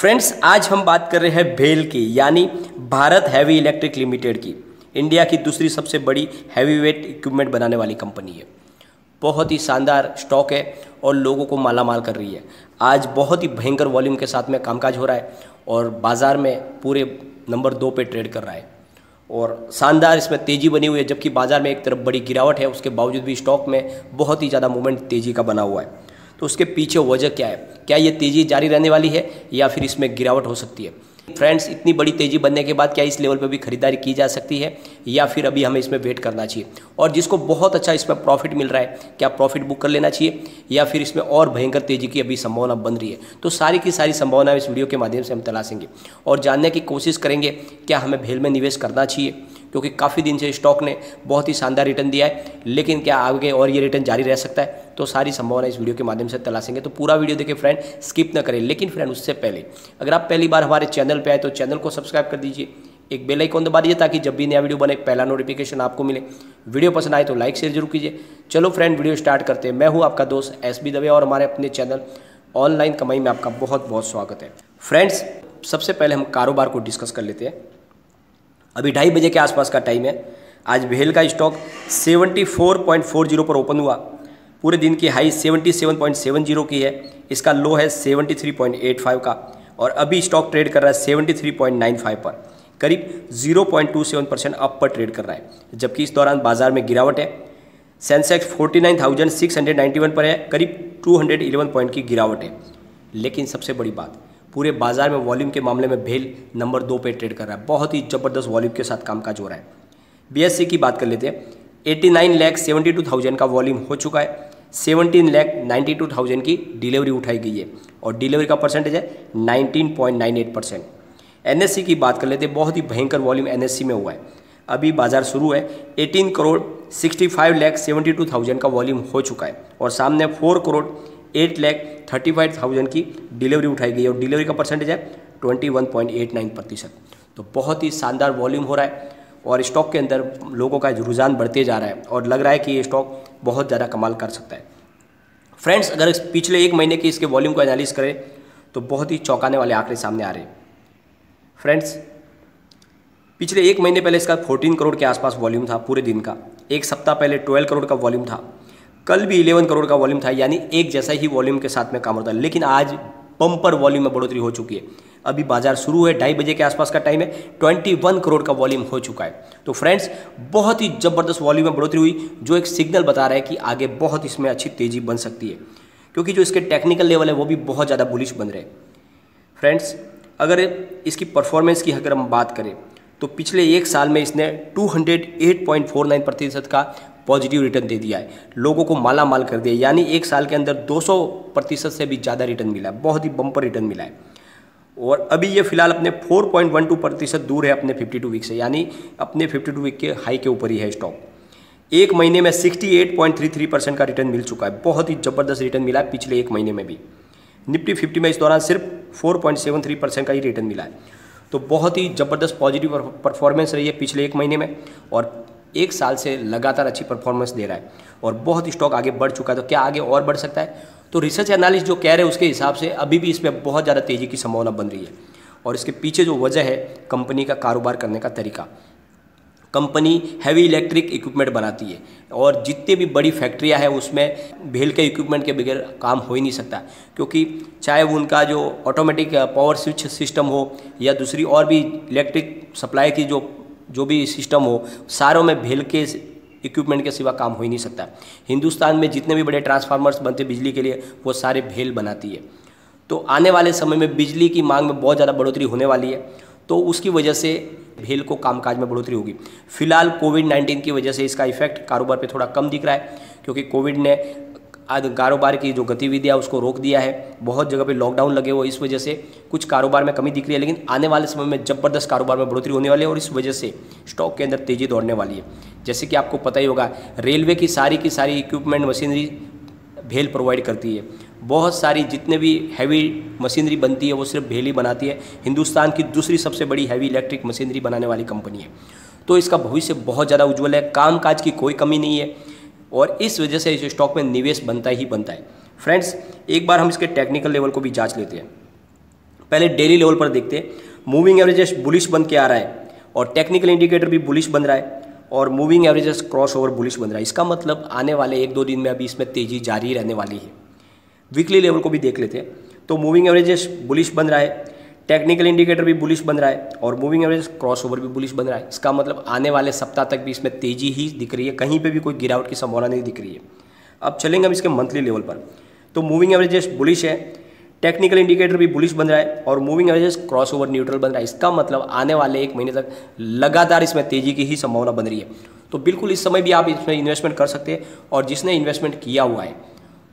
Friends, आज हम बात कर रहे हैं भेल की, यानी भारत हैवी इलेक्ट्रिक लिमिटेड की। इंडिया की दूसरी सबसे बड़ी हैवी वेट इक्विपमेंट बनाने वाली कंपनी है। बहुत ही शानदार स्टॉक है और लोगों को मालामाल कर रही है। आज बहुत ही भयंकर वॉल्यूम के साथ में कामकाज हो रहा है और बाज़ार में पूरे नंबर 2 पे ट्रेड कर रहा है और शानदार इसमें तेज़ी बनी हुई है। जबकि बाज़ार में एक तरफ बड़ी गिरावट है, उसके बावजूद भी स्टॉक में बहुत ही ज़्यादा मूवमेंट तेज़ी का बना हुआ है। तो उसके पीछे वजह क्या है? क्या ये तेज़ी जारी रहने वाली है या फिर इसमें गिरावट हो सकती है? फ्रेंड्स, इतनी बड़ी तेज़ी बनने के बाद क्या इस लेवल पे भी खरीदारी की जा सकती है या फिर अभी हमें इसमें वेट करना चाहिए? और जिसको बहुत अच्छा इसमें प्रॉफिट मिल रहा है, क्या प्रॉफिट बुक कर लेना चाहिए या फिर इसमें और भयंकर तेज़ी की अभी संभावना बन रही है? तो सारी की सारी संभावना इस वीडियो के माध्यम से हम तलाशेंगे और जानने की कोशिश करेंगे क्या हमें भेल में निवेश करना चाहिए, क्योंकि काफ़ी दिन से स्टॉक ने बहुत ही शानदार रिटर्न दिया है, लेकिन क्या आगे और ये रिटर्न जारी रह सकता है? तो सारी संभावना इस वीडियो के माध्यम से तलाशेंगे। तो पूरा वीडियो देखिए फ्रेंड, स्किप ना करें। लेकिन फ्रेंड, उससे पहले अगर आप पहली बार हमारे चैनल पे आए तो चैनल को सब्सक्राइब कर दीजिए, एक बेल आइकन दबा दीजिए ताकि जब भी नया वीडियो बने पहला नोटिफिकेशन आपको मिले। वीडियो पसंद आए तो लाइक शेयर जरूर कीजिए। चलो फ्रेंड, वीडियो स्टार्ट करते हैं। मैं हूँ आपका दोस्त SB दवे और हमारे अपने चैनल ऑनलाइन कमाई में आपका बहुत बहुत स्वागत है। फ्रेंड्स, सबसे पहले हम कारोबार को डिस्कस कर लेते हैं। अभी 2:30 बजे के आसपास का टाइम है। आज भेल का स्टॉक 74.40 पर ओपन हुआ। पूरे दिन की हाई 77.70 की है, इसका लो है 73.85 का और अभी स्टॉक ट्रेड कर रहा है 73.95 पर, करीब 0.27% अप पर ट्रेड कर रहा है। जबकि इस दौरान बाजार में गिरावट है। सेंसेक्स 49,691 पर है, करीब 211 पॉइंट की गिरावट है। लेकिन सबसे बड़ी बात, पूरे बाजार में वॉल्यूम के मामले में भेल नंबर 2 पे ट्रेड कर रहा है। बहुत ही ज़बरदस्त वॉल्यूम के साथ कामकाज हो रहा है। BSE की बात कर लेते हैं। 89,72,000 का वॉल्यूम हो चुका है। 17,92,000 की डिलीवरी उठाई गई है और डिलीवरी का परसेंटेज है 19.98%। NSE की बात कर लेते हैं। बहुत ही भयंकर वॉल्यूम NSE में हुआ है। अभी बाजार शुरू है। 18,65,72,000 का वॉल्यूम हो चुका है और सामने 4,08,35,000 की डिलीवरी उठाई गई है और डिलीवरी का परसेंटेज है 21.89%। तो बहुत ही शानदार वॉल्यूम हो रहा है और स्टॉक के अंदर लोगों का रुझान बढ़ते जा रहा है और लग रहा है कि ये स्टॉक बहुत ज़्यादा कमाल कर सकता है। फ्रेंड्स, अगर पिछले 1 महीने के इसके वॉल्यूम को एनालिस करें तो बहुत ही चौंकाने वाले आंकड़े सामने आ रहे हैं। फ्रेंड्स, पिछले 1 महीने पहले इसका 14 करोड़ के आसपास वॉल्यूम था पूरे दिन का। एक सप्ताह पहले 12 करोड़ का वॉल्यूम था। कल भी 11 करोड़ का वॉल्यूम था, यानी एक जैसा ही वॉल्यूम के साथ में काम होता है। लेकिन आज बम्पर वॉल्यूम में बढ़ोतरी हो चुकी है। अभी बाजार शुरू है, 2:30 बजे के आसपास का टाइम है। 21 करोड़ का वॉल्यूम हो चुका है। तो फ्रेंड्स, बहुत ही ज़बरदस्त वॉल्यूम में बढ़ोतरी हुई, जो एक सिग्नल बता रहा है कि आगे बहुत इसमें अच्छी तेज़ी बन सकती है, क्योंकि जो इसके टेक्निकल लेवल है वो भी बहुत ज़्यादा बुलिश बन रहे हैं। फ्रेंड्स, अगर इसकी परफॉर्मेंस की अगर हम बात करें तो पिछले 1 साल में इसने 208.49% का पॉजिटिव रिटर्न दे दिया है, लोगों को माला माल कर दिया। यानी 1 साल के अंदर 200% से भी ज़्यादा रिटर्न मिला है। बहुत ही बम्पर रिटर्न मिला है और अभी ये फिलहाल अपने 4.12% दूर है अपने 52 वीक से, यानी अपने 52 वीक के हाई के ऊपर ही है स्टॉक। 1 महीने में 68.33% का रिटर्न मिल चुका है। बहुत ही ज़बरदस्त रिटर्न मिला है पिछले 1 महीने में भी। निफ्टी 50 में इस दौरान सिर्फ 4.73% का ही रिटर्न मिला है। तो बहुत ही ज़बरदस्त पॉजिटिव परफॉर्मेंस रही है पिछले 1 महीने में और 1 साल से लगातार अच्छी परफॉर्मेंस दे रहा है और बहुत स्टॉक आगे बढ़ चुका है। तो क्या आगे और बढ़ सकता है? तो रिसर्च एनालिस्ट जो कह रहे हैं उसके हिसाब से अभी भी इसमें बहुत ज़्यादा तेज़ी की संभावना बन रही है और इसके पीछे जो वजह है कंपनी का कारोबार करने का तरीका। कंपनी हैवी इलेक्ट्रिक इक्विपमेंट बनाती है और जितनी भी बड़ी फैक्ट्रियां हैं उसमें भेल के इक्विपमेंट के बगैर काम हो ही नहीं सकता, क्योंकि चाहे वो उनका जो ऑटोमेटिक पावर स्विच सिस्टम हो या दूसरी और भी इलेक्ट्रिक सप्लाई की जो भी सिस्टम हो, सारों में भेल के इक्विपमेंट के सिवा काम हो ही नहीं सकता। हिंदुस्तान में जितने भी बड़े ट्रांसफार्मर्स बनते बिजली के लिए वो सारे भेल बनाती है। तो आने वाले समय में बिजली की मांग में बहुत ज़्यादा बढ़ोतरी होने वाली है, तो उसकी वजह से भेल को कामकाज में बढ़ोतरी होगी। फिलहाल कोविड-19 की वजह से इसका इफेक्ट कारोबार पे थोड़ा कम दिख रहा है, क्योंकि कोविड ने कारोबार की जो गतिविधियाँ उसको रोक दिया है। बहुत जगह पे लॉकडाउन लगे हुए, इस वजह से कुछ कारोबार में कमी दिख रही है। लेकिन आने वाले समय में ज़बरदस्त कारोबार में बढ़ोतरी होने वाली है और इस वजह से स्टॉक के अंदर तेज़ी दौड़ने वाली है। जैसे कि आपको पता ही होगा, रेलवे की सारी इक्विपमेंट मशीनरी भेल प्रोवाइड करती है। बहुत सारी जितने भी हैवी मशीनरी बनती है वो सिर्फ भेल ही बनाती है। हिंदुस्तान की दूसरी सबसे बड़ी हैवी इलेक्ट्रिक मशीनरी बनाने वाली कंपनी है। तो इसका भविष्य बहुत ज़्यादा उज्ज्वल है, कामकाज की कोई कमी नहीं है और इस वजह से इस स्टॉक में निवेश बनता ही बनता है। फ्रेंड्स, एक बार हम इसके टेक्निकल लेवल को भी जांच लेते हैं। पहले डेली लेवल पर देखते हैं। मूविंग एवरेजेस बुलिश बन के आ रहा है और टेक्निकल इंडिकेटर भी बुलिश बन रहा है और moving averages cross over bullish बन रहा है। इसका मतलब आने वाले 1-2 दिन में अभी इसमें तेज़ी जारी रहने वाली है। वीकली लेवल को भी देख लेते हैं। तो मूविंग एवरेजेस बुलिश बन रहा है, टेक्निकल इंडिकेटर भी बुलिश बन रहा है और मूविंग एवरेज क्रॉस ओवर भी बुलिश बन रहा है। इसका मतलब आने वाले सप्ताह तक भी इसमें तेज़ी ही दिख रही है, कहीं पे भी कोई गिरावट की संभावना नहीं दिख रही है। अब चलेंगे हम इसके मंथली लेवल पर। तो मूविंग एवरेजेस बुलिश है, टेक्निकल इंडिकेटर भी बुलिश बन रहा है और moving averages cross over neutral बन रहा है। इसका मतलब आने वाले 1 महीने तक लगातार इसमें तेज़ी की ही संभावना बन रही है। तो बिल्कुल इस समय भी आप इसमें इन्वेस्टमेंट कर सकते हैं और जिसने इन्वेस्टमेंट किया हुआ है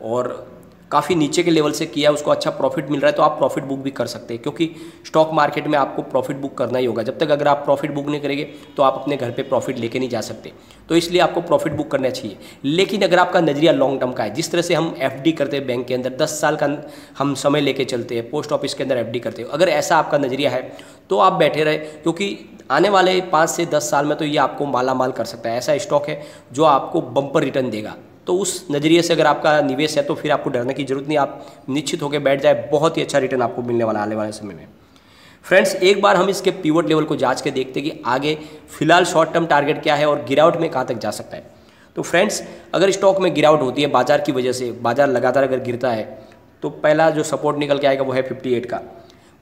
और काफ़ी नीचे के लेवल से किया है, उसको अच्छा प्रॉफिट मिल रहा है, तो आप प्रॉफिट बुक भी कर सकते हैं, क्योंकि स्टॉक मार्केट में आपको प्रॉफिट बुक करना ही होगा। जब तक अगर आप प्रॉफिट बुक नहीं करेंगे तो आप अपने घर पे प्रॉफिट लेके नहीं जा सकते। तो इसलिए आपको प्रॉफिट बुक करना चाहिए। लेकिन अगर आपका नज़रिया लॉन्ग टर्म का है, जिस तरह से हम FD करते हैं बैंक के अंदर, 10 साल का हम समय लेके चलते हैं, पोस्ट ऑफिस के अंदर FD करते हैं, अगर ऐसा आपका नज़रिया है तो आप बैठे रहे, क्योंकि आने वाले 5 से 10 साल में तो ये आपको माला माल कर सकता है। ऐसा स्टॉक है जो आपको बम्पर रिटर्न देगा। तो उस नज़रिए से अगर आपका निवेश है तो फिर आपको डरने की जरूरत नहीं, आप निश्चित होकर बैठ जाए, बहुत ही अच्छा रिटर्न आपको मिलने वाला आने वाले समय में। फ्रेंड्स, एक बार हम इसके पिवट लेवल को जांच के देखते हैं कि आगे फिलहाल शॉर्ट टर्म टारगेट क्या है और गिरावट में कहाँ तक जा सकता है। तो फ्रेंड्स, अगर स्टॉक में गिरावट होती है बाजार की वजह से, बाजार लगातार अगर गिरता है, तो पहला जो सपोर्ट निकल के आएगा वो है 58 का।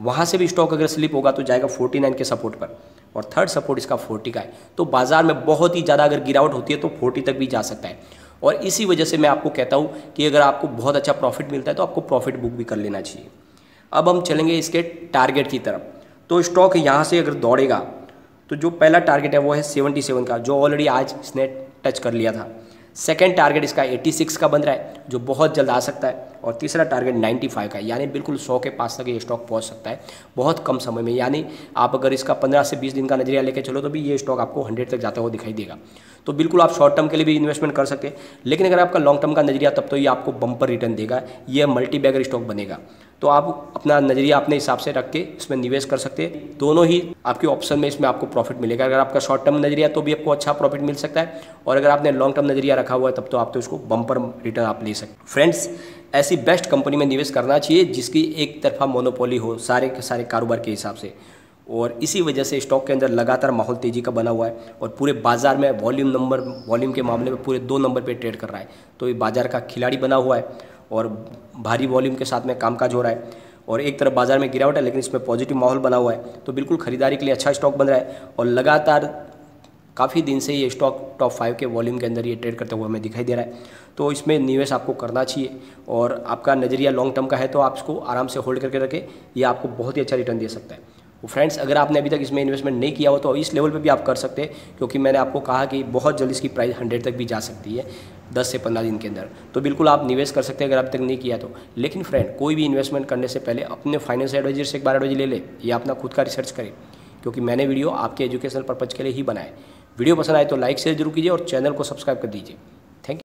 वहाँ से भी स्टॉक अगर स्लिप होगा तो जाएगा 49 के सपोर्ट पर और थर्ड सपोर्ट इसका 40 का है। तो बाजार में बहुत ही ज़्यादा अगर गिरावट होती है तो 40 तक भी जा सकता है। और इसी वजह से मैं आपको कहता हूँ कि अगर आपको बहुत अच्छा प्रॉफिट मिलता है तो आपको प्रॉफिट बुक भी कर लेना चाहिए। अब हम चलेंगे इसके टारगेट की तरफ। तो स्टॉक यहाँ से अगर दौड़ेगा तो जो पहला टारगेट है वो है 77 का, जो ऑलरेडी आज इसने टच कर लिया था। सेकंड टारगेट इसका 86 का बन रहा है, जो बहुत जल्द आ सकता है। और तीसरा टारगेट 95 का, यानी बिल्कुल 100 के पास तक ये स्टॉक पहुंच सकता है बहुत कम समय में। यानी आप अगर इसका 15 से 20 दिन का नजरिया लेके चलो तो भी ये स्टॉक आपको 100 तक जाता हुआ दिखाई देगा। तो बिल्कुल आप शॉर्ट टर्म के लिए भी इन्वेस्टमेंट कर सकते हैं, लेकिन अगर आपका लॉन्ग टर्म का नजरिया तब तो ये आपको बम्पर रिटर्न देगा, ये मल्टी बैगर स्टॉक बनेगा। तो आप अपना नजरिया अपने हिसाब से रख के इसमें निवेश कर सकते हैं। दोनों ही आपके ऑप्शन में इसमें आपको प्रॉफिट मिलेगा। अगर आपका शॉर्ट टर्म नजरिया तो भी आपको अच्छा प्रॉफिट मिल सकता है, और अगर आपने लॉन्ग टर्म नजरिया रखा हुआ है तब तो आप तो इसको बम्पर रिटर्न आप ले सकते हैं। फ्रेंड्स, ऐसी बेस्ट कंपनी में निवेश करना चाहिए जिसकी एक तरफा मोनोपोली हो सारे के सारे कारोबार के हिसाब से, और इसी वजह से स्टॉक के अंदर लगातार माहौल तेजी का बना हुआ है और पूरे बाजार में वॉल्यूम के मामले में पूरे 2 नंबर पे ट्रेड कर रहा है। तो ये बाजार का खिलाड़ी बना हुआ है और भारी वॉल्यूम के साथ में कामकाज हो रहा है, और एक तरफ बाजार में गिरावट है लेकिन इसमें पॉजिटिव माहौल बना हुआ है। तो बिल्कुल खरीदारी के लिए अच्छा स्टॉक बन रहा है और लगातार काफ़ी दिन से ये स्टॉक टॉप 5 के वॉल्यूम के अंदर ये ट्रेड करते हुए हमें दिखाई दे रहा है। तो इसमें निवेश आपको करना चाहिए, और आपका नज़रिया लॉन्ग टर्म का है तो आप इसको आराम से होल्ड करके रखें, ये आपको बहुत ही अच्छा रिटर्न दे सकता है। फ्रेंड्स, अगर आपने अभी तक इसमें इन्वेस्टमेंट नहीं किया हो तो इस लेवल पे भी आप कर सकते हैं, क्योंकि मैंने आपको कहा कि बहुत जल्दी इसकी प्राइस 100 तक भी जा सकती है 10 से 15 दिन के अंदर। तो बिल्कुल आप निवेश कर सकते हैं अगर अभी तक नहीं किया तो। लेकिन फ्रेंड, कोई भी इन्वेस्टमेंट करने से पहले अपने फाइनेंशियल एडवाइजर से एक बार एडवाइजर ले ले, या अपना खुद का रिसर्च करें, क्योंकि मैंने वीडियो आपके एजुकेशनल पर्पज़ के लिए ही बनाए। वीडियो पसंद आए तो लाइक शेयर जरूर कीजिए और चैनल को सब्सक्राइब कर दीजिए।